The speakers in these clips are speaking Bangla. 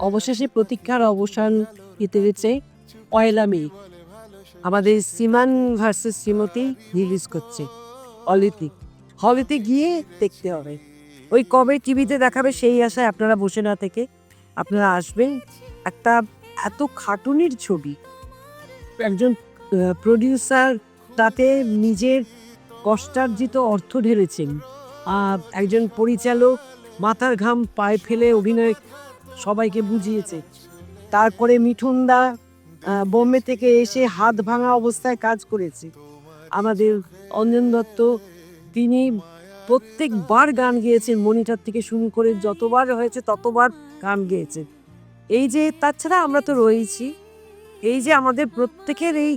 অবশেষে প্রতীক্ষার অবসান পেতে হয়েছে 1 মে। আমাদের সিমান ভার্সেস শ্রীমতী রিলিজ করছে হলেতে। হলেতে গিয়ে দেখতে হবে, ওই কবে টিভিতে দেখাবে সেই আশায় আপনারা বসে না থেকে আপনারা আসবেন। একটা এত খাটুনির ছবি, একজন প্রডিউসার তাতে নিজের কষ্টার্জিত অর্থ ঢেলেছেন, একজন পরিচালক মাথার ঘাম পায়ে ফেলে অভিনয় সবাইকে বুঝিয়েছে। তারপরে মিঠুনদা বোম্বে থেকে এসে হাত ভাঙা অবস্থায় কাজ করেছে। আমাদের অঞ্জন দত্ত, তিনি প্রত্যেকবার গান গেয়েছেন, মনিটর থেকে শুরু করে যতবার হয়েছে ততবার গান গেয়েছেন। এই যে তাছাড়া আমরা তো রয়েছি, এই যে আমাদের প্রত্যেকের এই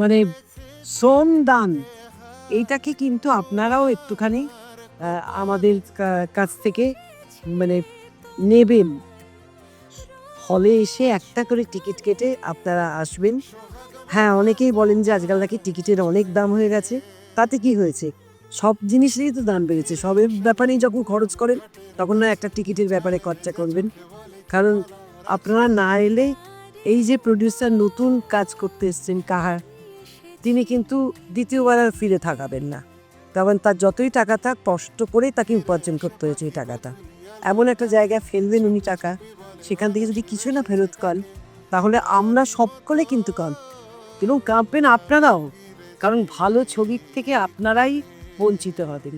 মানে শ্রম দান, এইটাকে কিন্তু আপনারাও একটুখানি আমাদের কাছ থেকে মানে নেবেন। হলে এসে একটা করে টিকিট কেটে আপনারা আসবেন। হ্যাঁ, অনেকেই বলেন যে আজকাল নাকি টিকিটের অনেক দাম হয়ে গেছে। তাতে কি হয়েছে, সব জিনিসেরই তো দাম বেড়েছে। সবের ব্যাপারেই যখন খরচ করেন তখন না একটা টিকিটের ব্যাপারে খরচা করবেন। কারণ আপনারা না এলে এই যে প্রডিউসার নতুন কাজ করতে এসছেন কাহার, তিনি কিন্তু দ্বিতীয়বার আর ফিরে থাকাবেন না। কারণ তার যতই টাকা থাক, কষ্ট করেই তাকে উপার্জন করতে হয়েছে এই টাকাটা। এমন একটা জায়গায় ফেলবেন উনি টাকা, সেখান থেকে যদি কিছু না ফেরত করেন তাহলে আমরা সকলে কিন্তু এবং কাঁপবেন আপনারাও। কারণ ভালো ছবির থেকে আপনারাই বঞ্চিত হবেন।